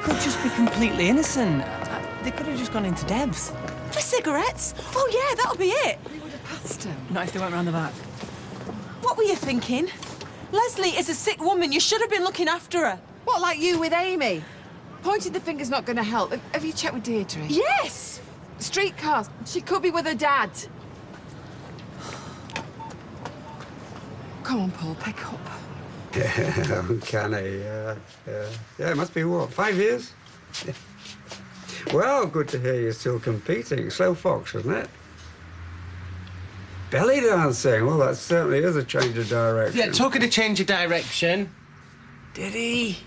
could just be completely innocent. They could have just gone into Deb's. For cigarettes? Oh, yeah, that'll be it. We would have passed him. Not if they went round the back. What were you thinking? Leslie is a sick woman. You should have been looking after her. What, like you with Amy? Pointing the finger's not going to help. Have you checked with Deirdre? Yes! Streetcars. She could be with her dad. Come on, Paul, pick up. Yeah, uncanny. Yeah, it must be, what, 5 years? Well, good to hear you're still competing. Slow fox, wasn't it? Belly dancing. Well, that certainly is a change of direction. Yeah, talking to change of direction. Did he?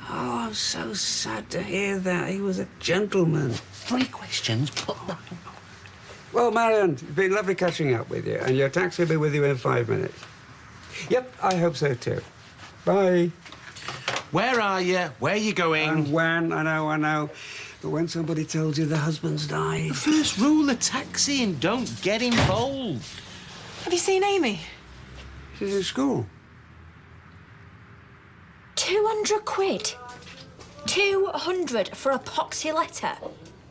Oh, I'm so sad to hear that. He was a gentleman. 3 questions, put that. Well, Marion, it's been lovely catching up with you, and your taxi will be with you in 5 minutes. Yep, I hope so too. Bye. Where are you? Where are you going? And when? I know. But when somebody tells you the husband's died... The first rule of taxiing, don't get involved. Have you seen Amy? She's in school. 200 quid? 200 for a poxy letter?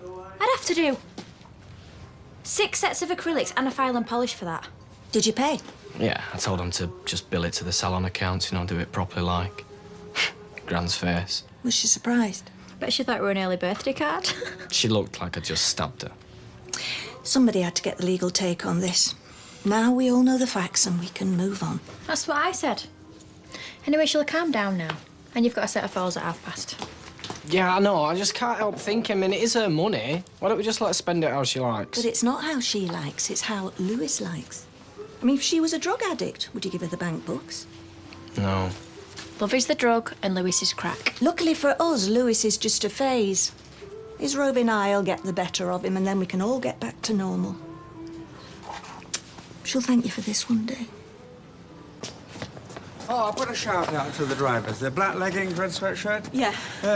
I'd have to do 6 sets of acrylics and a file and polish for that. Did you pay? Yeah, I told him to just bill it to the salon accounts, you know, do it properly like. Gran's face. Was she surprised? Bet she thought it were an early birthday card. She looked like I just stabbed her. Somebody had to get the legal take on this. Now we all know the facts and we can move on. That's what I said. Anyway, she'll calm down now. And you've got a set of files at past. Yeah, I know, I just can't help thinking, I mean, it is her money. Why don't we just let her spend it how she likes? But it's not how she likes, it's how Lewis likes. I mean, if she was a drug addict, would you give her the bank books? No. Love is the drug and Lewis is crack. Luckily for us, Lewis is just a phase. His roving eye will get the better of him and then we can all get back to normal. She'll thank you for this one day. Oh, I'll put a shout out to the drivers. The black leggings, red sweatshirt? Yeah.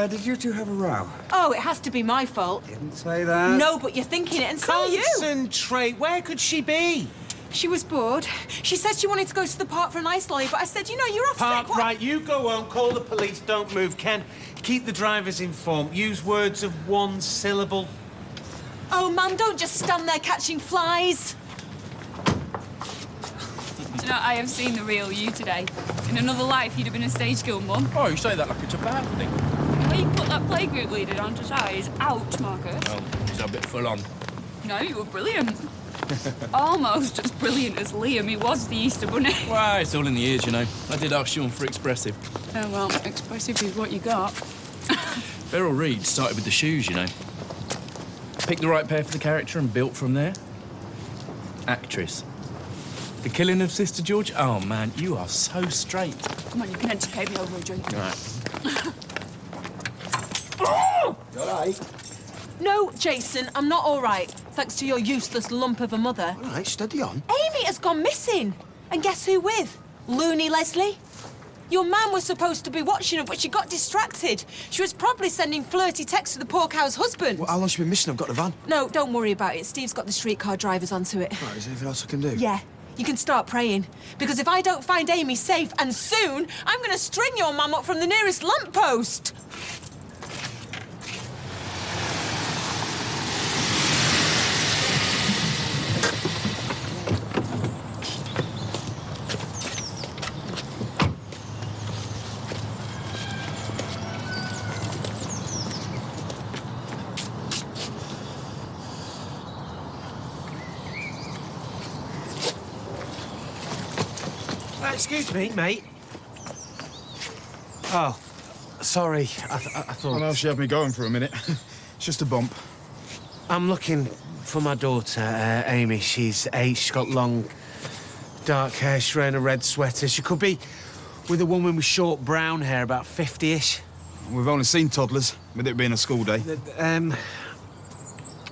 Did you two have a row? Oh, it has to be my fault. Didn't say that. No, but you're thinking it, and so are you. Concentrate. Where could she be? She was bored. She said she wanted to go to the park for an ice lolly, but I said, you know, you're off Park, sick. right, you go home, call the police, don't move. Ken, keep the drivers informed. Use words of 1 syllable. Oh, Mum, don't just stand there catching flies. Do you know, I have seen the real you today. In another life, you'd have been a stage girl, Mum. Oh, you say that like it's a bad thing. The way you put that playgroup leader on to try is out, Marcus. Well, it's a bit full on. No, you were brilliant. Almost as brilliant as Liam. He was the Easter Bunny. Well, it's all in the ears, you know. I did ask Sean for expressive. Oh, well, expressive is what you got. Beryl Reid started with the shoes, you know. Picked the right pair for the character and built from there. Actress. The killing of Sister George? Oh, man, you are so straight. Come on, you can educate me over a drink. All right. Oh! You all right? No, Jason, I'm not all right, thanks to your useless lump of a mother. All right, steady on. Amy has gone missing. And guess who with? Loony Leslie. Your man was supposed to be watching her, but she got distracted. She was probably sending flirty texts to the poor cow's husband. Well, how long's she been missing? I've got the van. No, don't worry about it. Steve's got the streetcar drivers onto it. Right, is there anything else I can do? Yeah, you can start praying. Because if I don't find Amy safe and soon, I'm going to string your mum up from the nearest lamppost. Excuse me, mate. Oh, sorry. I thought... I know she had me going for a minute. It's just a bump. I'm looking for my daughter, Amy. She's 8. She's got long, dark hair. She's wearing a red sweater. She could be with a woman with short brown hair, about 50-ish. We've only seen toddlers, with it being a school day.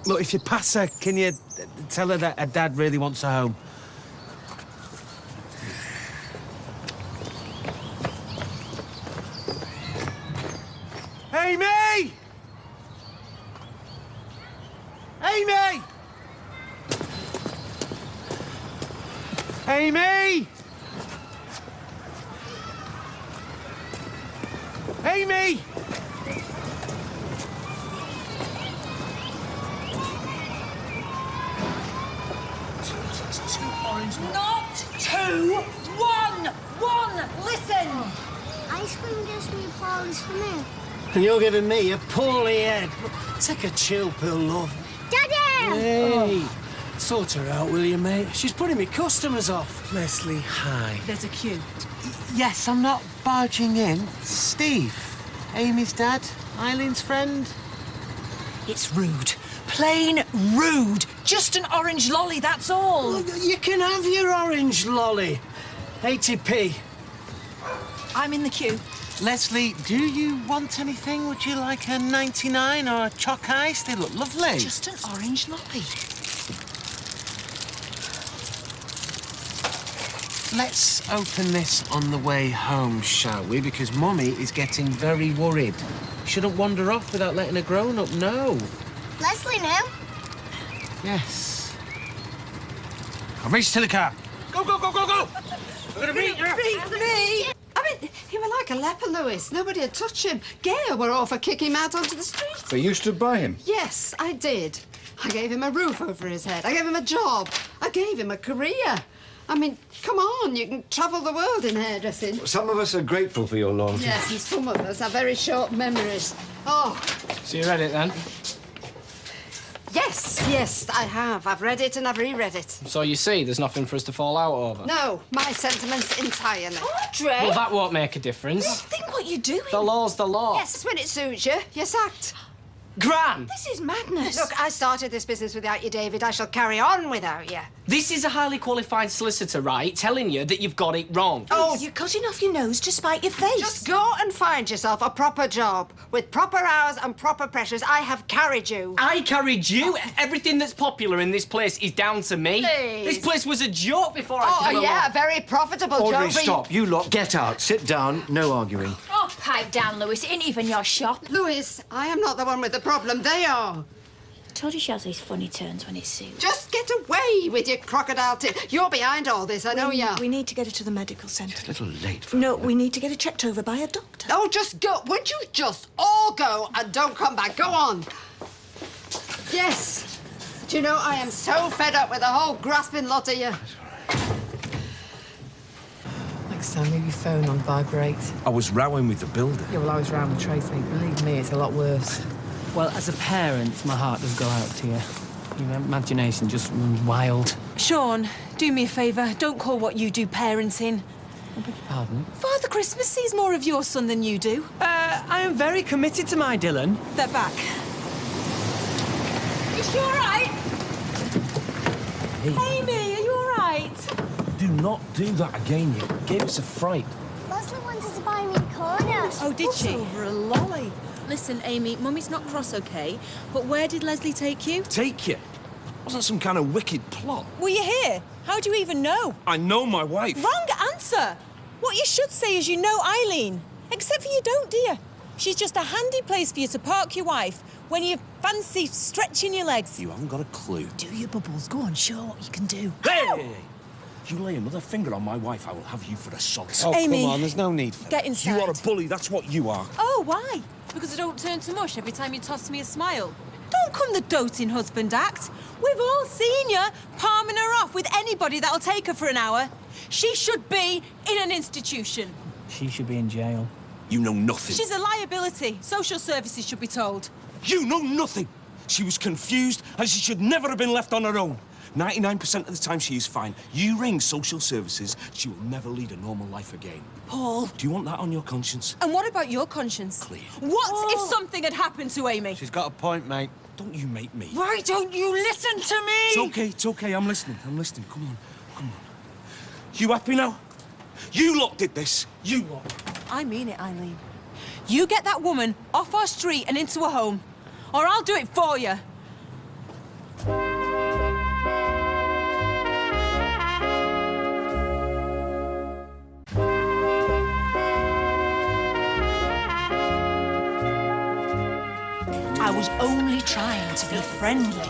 Look, if you pass her, can you tell her that her dad really wants her home? Amy! Amy! Amy! Amy! one, listen! Ice cream gives me Paul's for me. And you're giving me a poorly head. Take a chill pill, love. Daddy! Hey! Sort her out, will you, mate? She's putting me customers off. Leslie, hi. There's a queue. Yes, I'm not barging in. Steve, Amy's dad, Eileen's friend. It's rude. Plain rude. Just an orange lolly, that's all. Well, you can have your orange lolly. 80p. I'm in the queue. Leslie, do you want anything? Would you like a 99 or a choc ice? They look lovely. Just an orange lolly. Let's open this on the way home, shall we? Because Mummy is getting very worried. Shouldn't wander off without letting a grown-up know. Leslie knew. Yes. I'll race to the car. Go, go, go, go, go! I'm gonna beat you. Me? I mean, he were like a leper, Lewis. Nobody'd touch him. Gail were all for kicking him out onto the street. So you stood by him? Yes, I did. I gave him a roof over his head. I gave him a job. I gave him a career. I mean, come on, you can travel the world in hairdressing. Some of us are grateful for your loyalty. Yes, and some of us have very short memories. Oh. So you read it then? Yes, I have. I've read it and I've reread it. So you see, there's nothing for us to fall out over. No, my sentiments entirely. Audrey! Well, that won't make a difference. Think what you're doing. The law's the law. Yes, when it suits you, you're sacked. Gran! This is madness. Look, I started this business without you, David. I shall carry on without you. This is a highly qualified solicitor, right? Telling you that you've got it wrong. Oh, you're cutting off your nose to spite your face. Just go and find yourself a proper job. With proper hours and proper pressures, I have carried you. I carried you? Everything that's popular in this place is down to me. Please. This place was a joke before I came Oh, yeah, along. a very profitable job. Audrey, but stop. You lot, get out. Sit down. No arguing. Oh, pipe down, Lewis. It ain't even your shop. Lewis, I am not the one with the problem. They are. I told you she has these funny turns when it suits. Just get away with your crocodile tip. You're behind all this, I know you are. We need to get her to the medical centre. It's a little late for No, we need to get her checked over by a doctor. Oh, just go. Would you just all go and don't come back? Go on. Yes. Do you know, I am so fed up with the whole grasping lot of you. Next time, leave your phone on vibrate. I was rowing with the builder. Yeah, well, I was round with Tracy. Believe me, it's a lot worse. Well, as a parent, my heart does go out to you. Your imagination just runs wild. Sean, do me a favour. Don't call what you do parenting. I beg your pardon? Father Christmas sees more of your son than you do. I am very committed to my Dylan. They're back. Is she all right? Hey. Amy, are you all right? Do not do that again. You gave us a fright. Leslie wanted to buy me corners. Oh, did she? Over a lolly. Listen, Amy, Mummy's not cross, OK? But where did Leslie take you? Take you. Wasn't some kind of wicked plot. Were you here? How do you even know? I know my wife. Wrong answer. What you should say is you know Eileen. Except for you don't, do you? She's just a handy place for you to park your wife when you fancy stretching your legs. You haven't got a clue. Do your bubbles. Go on, show what you can do. Hey! You lay another finger on my wife, I will have you for a sod. Oh, Amy, come on, there's no need for that. Get inside. You are a bully, that's what you are. Oh, why? Because I don't turn to mush every time you toss me a smile. Don't come the doting husband act. We've all seen you palming her off with anybody that'll take her for an hour. She should be in an institution. She should be in jail. You know nothing. She's a liability. Social services should be told. You know nothing. She was confused and she should never have been left on her own. 99% of the time she is fine. You ring social services, she will never lead a normal life again. Paul. Do you want that on your conscience? And what about your conscience? Clear. What if something had happened to Amy? She's got a point, mate. Don't you make me. Why don't you listen to me? It's okay, I'm listening, Come on. You happy now? You lot did this, you lot. I mean it, Eileen. You get that woman off our street and into a home, or I'll do it for you. I was only trying to be friendly.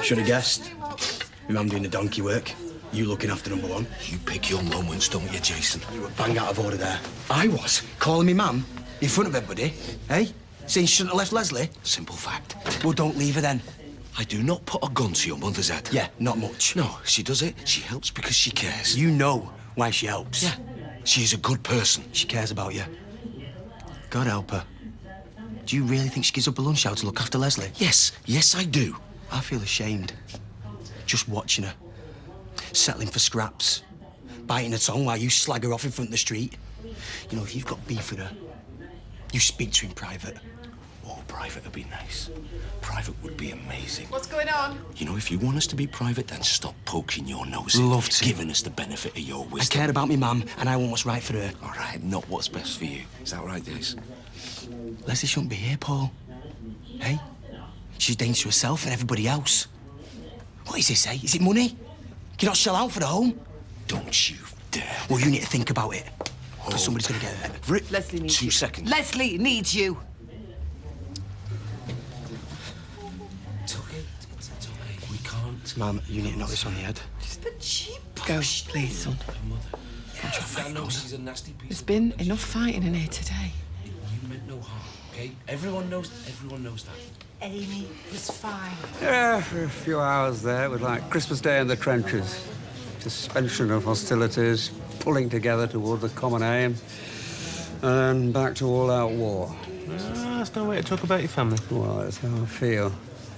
Should have guessed. Your mum doing the donkey work. You looking after number one. You pick your moments, don't you, Jason? You were bang out of order there. I was. Calling me mum in front of everybody. Eh? Saying she shouldn't have left Leslie. Simple fact. Well, don't leave her then. I do not put a gun to your mother's head. Yeah, not much. No, she does it. She helps because she cares. You know why she helps. Yeah. She's a good person. She cares about you. God help her. Do you really think she gives up a lunch hour to look after Leslie? Yes, yes, I do. I feel ashamed. Just watching her. Settling for scraps. Biting her tongue while you slag her off in front of the street. You know, if you've got beef with her, you speak to her in private. Oh, private would be nice. Private would be amazing. What's going on? You know, if you want us to be private, then stop poking your nose in. Love to. Giving us the benefit of your wisdom. I care about me mum, and I want what's right for her. All right, not what's best for you. Is that right, Dace? Leslie shouldn't be here, Paul. Hey? She's dangerous to herself and everybody else. What is this, eh? Is it money? Can you not shell out for the home? Don't you dare. Well, you need to think about it. Because somebody's going to get hurt. Leslie needs you. 2 seconds. Leslie needs you. It's okay. It's okay. We can't. Mum, you need to knock this on the head. Just a cheap Go, please, son. I know she's a nasty piece. There's been enough fighting in here today. You meant no harm, okay? Everyone knows that. Amy was fine. Yeah, for a few hours there, it was like Christmas Day in the trenches. Suspension of hostilities, pulling together towards a common aim, and then back to all-out war. That's no way to talk about your family. Well, that's how I feel.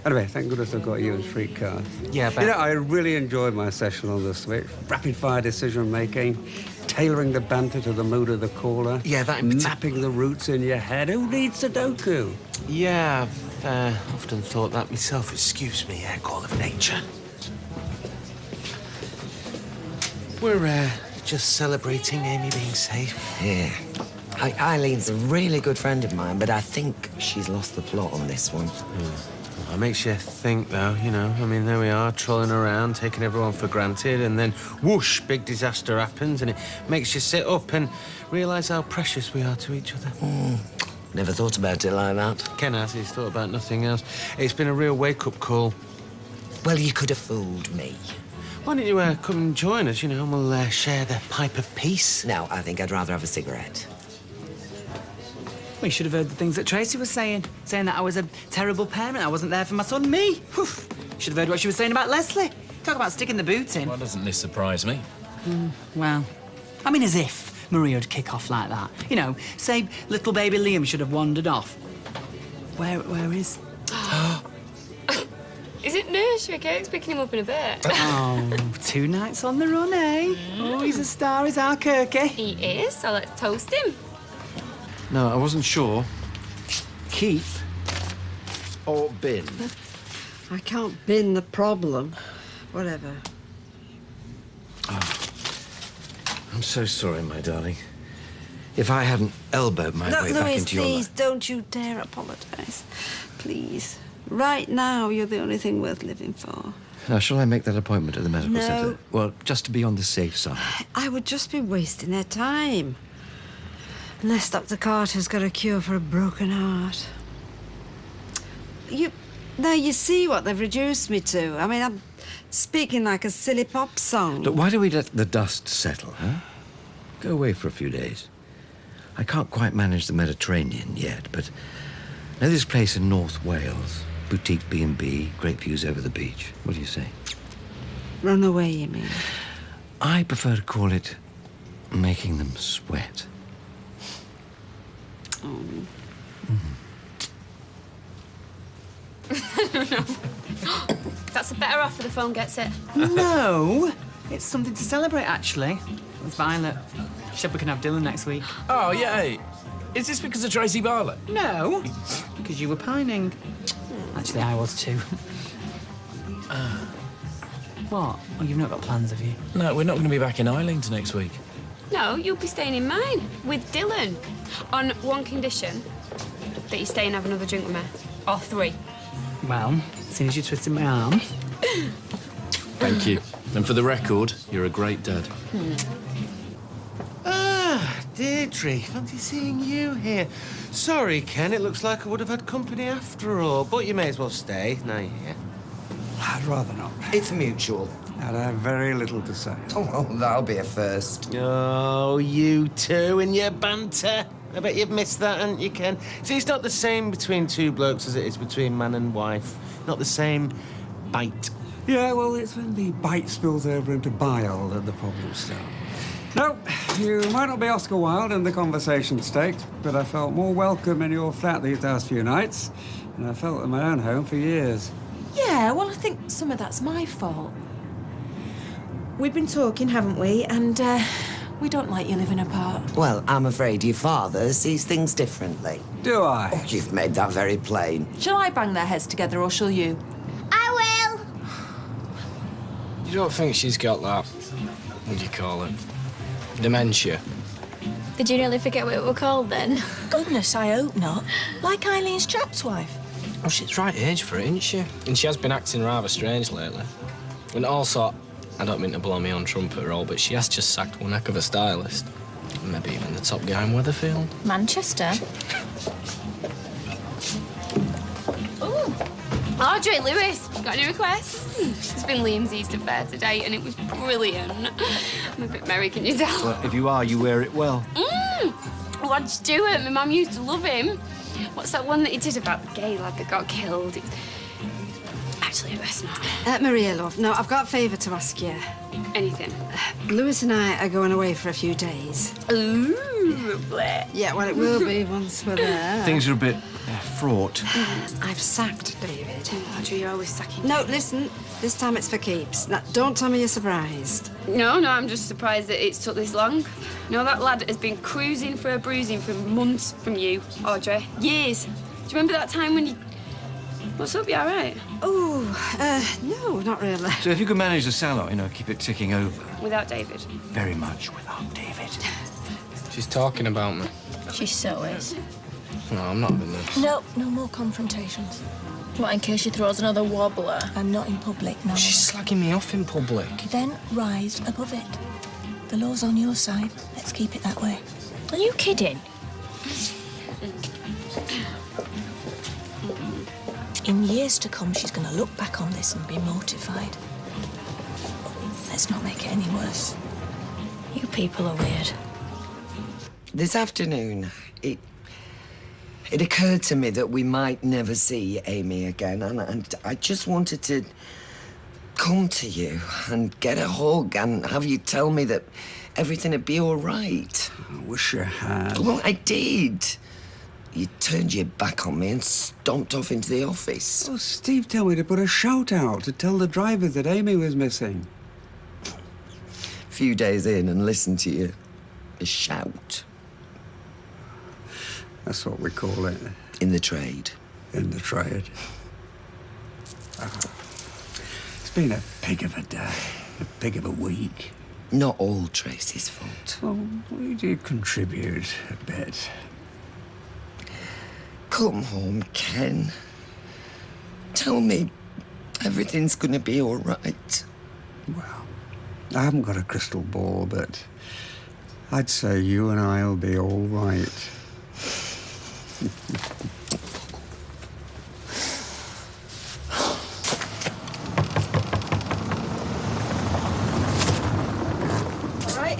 Anyway, thank goodness I've got you in streetcar. Yeah, but... You know, I really enjoyed my session on the switch. Rapid-fire decision-making, tailoring the banter to the mood of the caller. Yeah, that in mapping the routes in your head. Who needs Sudoku? Yeah, I've often thought that myself. Excuse me, call of nature. We're just celebrating Amy being safe. Yeah. Eileen's a really good friend of mine, but I think she's lost the plot on this one. Well, it makes you think, though, you know. I mean, there we are, trolling around, taking everyone for granted, and then, whoosh, big disaster happens, and it makes you sit up and realise how precious we are to each other. Never thought about it like that. Ken has. He's thought about nothing else. It's been a real wake-up call. Well, you could have fooled me. Why don't you come and join us, you know, and we'll share the pipe of peace? No, I think I'd rather have a cigarette. We should have heard the things that Tracy was saying that I was a terrible parent, I wasn't there for my son, me. Whew. Should have heard what she was saying about Leslie. Talk about sticking the boot in. Why doesn't this surprise me? Well, I mean, as if Maria would kick off like that. You know, say little baby Liam should have wandered off. Where is... Is it nursery? Kate's picking him up in a bit. Oh, 2 nights on the run, eh? Oh, he's a star, is our Kirky. He is, so let's toast him. No, I wasn't sure. Keep or bin? I can't bin the problem. Whatever. Oh. I'm so sorry, my darling. If I hadn't elbowed my way back into your life... Please, don't you dare apologise. Please. Right now, you're the only thing worth living for. Now, shall I make that appointment at the medical No. centre? Well, just to be on the safe side. I would just be wasting their time. Unless Dr. Carter's got a cure for a broken heart. Now you see what they've reduced me to. I mean, I'm speaking like a silly pop song. Look, why do we let the dust settle, huh? Go away for a few days. I can't quite manage the Mediterranean yet, but I know this place in North Wales. Boutique B&B, great views over the beach. What do you say? Run away, you mean? I prefer to call it making them sweat. Oh. That's a better offer, the phone gets it. No, it's something to celebrate, actually. It's Violet. She said we can have Dylan next week. Oh, yay. Is this because of Tracy Bartlett? No, because you were pining. Actually, I was too. What? Oh, you've not got plans, have you? No, we're not going to be back in Eileen till next week. No, you'll be staying in mine with Dylan. On one condition, that you stay and have another drink with me. Or 3. Well, as soon as you twisted my arm. Thank you. And for the record, you're a great dad. Deirdre, fancy seeing you here. Sorry, Ken, it looks like I would have had company after all, but you may as well stay, now you're here. I'd rather not. It's mutual. I'd have very little to say. Oh, well, that'll be a first. Oh, you two and your banter. I bet you've missed that, haven't you, Ken? See, it's not the same between two blokes as it is between man and wife. Not the same bite. Yeah, well, it's when the bite spills over into bile that the problems start. No, you might not be Oscar Wilde in the conversation staked, but I felt more welcome in your flat these last few nights than I felt in my own home for years. Yeah, well, I think some of that's my fault. We've been talking, haven't we? And, we don't like you living apart. Well, I'm afraid your father sees things differently. Do I? Oh, you've made that very plain. Shall I bang their heads together, or shall you? I will. You don't think she's got that, what do you call it, dementia? Did you nearly forget what it were called then? Goodness, I hope not. Like Eileen's chap's wife. Oh, she's right age for it, isn't she? And she has been acting rather strange lately. And also, I don't mean to blow my own trumpet roll, but she has just sacked one heck of a stylist. Maybe even the top guy in Weatherfield. Manchester. Ooh. Audrey, Lewis, got any requests? It's been Liam's Easter fair today, and it was brilliant. I'm a bit merry, can you tell? Well, if you are, you wear it well. Rod Stewart, my mum used to love him. What's that one that he did about the gay lad that got killed? Actually, I best not. Maria, love, no, I've got a favour to ask you. Anything? Lewis and I are going away for a few days. Ooh, lovely. Yeah, well, it will be once we're there. Things are a bit fraught. I've sacked David. Audrey, you're always sucking. No, listen, this time it's for keeps. Now, don't tell me you're surprised. No, I'm just surprised that it's took this long. No, that lad has been cruising for a bruising for months from you, Audrey. Years. Do you remember that time when you... What's up, you all right? Oh, no, not really. So if you could manage the salon, you know, keep it ticking over. Without David? Very much without David. She's talking about me. She so is. No, I'm not having this. No more confrontations. What, in case she throws another wobbler? And not in public, no. She's slagging me off in public. Then rise above it. The law's on your side. Let's keep it that way. Are you kidding? In years to come, she's going to look back on this and be mortified. Let's not make it any worse. You people are weird. This afternoon, it occurred to me that we might never see Amy again, and I just wanted to come to you and get a hug and have you tell me that everything would be all right. I wish you had. Well, I did. You turned your back on me and stomped off into the office. Oh, Steve told me to put a shout out to tell the driver that Amy was missing. A few days in and listen to you. A shout. That's what we call it. In the trade. In the trade. It's been a pig of a day, a pig of a week. Not all Tracy's fault. Well, we do contribute a bit. Come home, Ken. Tell me everything's gonna be all right. Well, I haven't got a crystal ball, but I'd say you and I'll be all right. Right.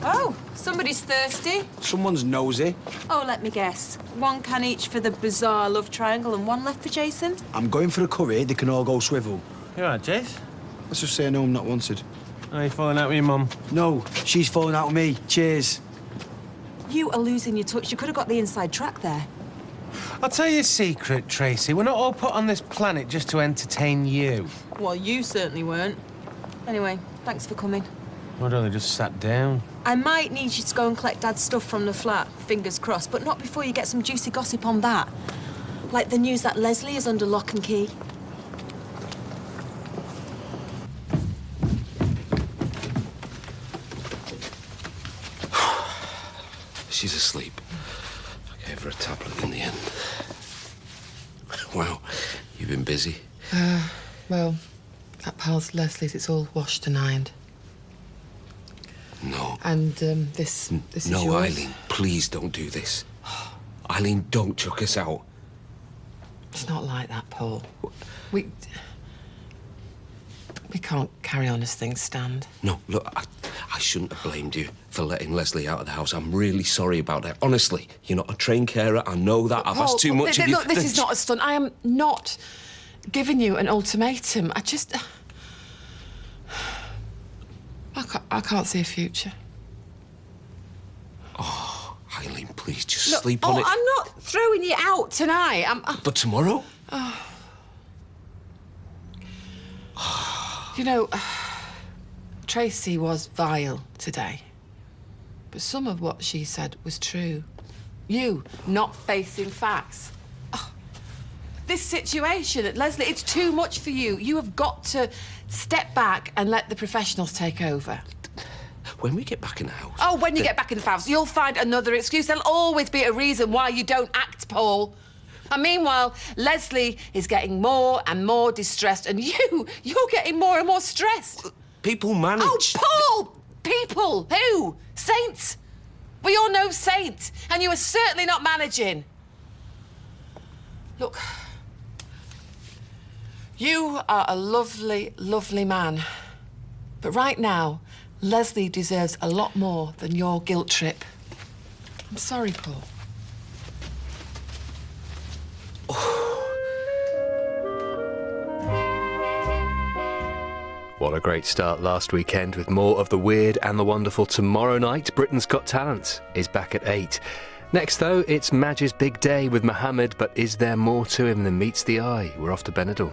Oh, somebody's thirsty. Someone's nosy. Oh, let me guess. One can each for the bizarre love triangle and one left for Jason? I'm going for a curry. They can all go swivel. You all right, Jace? Let's just say no, I'm not wanted. Are you falling out with your mum? No, she's falling out with me. Cheers. You are losing your touch. You could have got the inside track there. I'll tell you a secret, Tracy. We're not all put on this planet just to entertain you. Well, you certainly weren't. Anyway, thanks for coming. Why don't they just sat down? I might need you to go and collect Dad's stuff from the flat, fingers crossed, but not before you get some juicy gossip on that. Like the news that Leslie is under lock and key. She's asleep. I gave her a tablet in the end. Wow, you've been busy. Well, that pal's Leslie's. It's all washed and ironed. No. And this is yours. No, Eileen, please don't do this. Eileen, don't chuck us out. It's not like that, Paul. We can't carry on as things stand. No, look, I shouldn't have blamed you for letting Leslie out of the house. I'm really sorry about that. Honestly, you're not a trained carer. I know that. I've asked too much of you. Look, this is not a stunt. I am not giving you an ultimatum. I can't see a future. Oh, Eileen, please, just sleep on it. I'm not throwing you out tonight. But tomorrow? You know, Tracy was vile today. But some of what she said was true. You not facing facts. This situation at Leslie, it's too much for you. You have got to step back and let the professionals take over. When we get back in the house... Oh, when you get back in the house, you'll find another excuse. There'll always be a reason why you don't act, Paul. And meanwhile, Leslie is getting more and more distressed, and you're getting more and more stressed. People manage... Oh, Paul! People? Who? Saints? We all know Saints, and you are certainly not managing. Look, you are a lovely, lovely man. But right now, Leslie deserves a lot more than your guilt trip. I'm sorry, Paul. What a great start last weekend with more of the weird and the wonderful tomorrow night. Britain's Got Talent is back at 8. Next, though, it's Madge's big day with Mohammed, but is there more to him than meets the eye? We're off to Benidorm.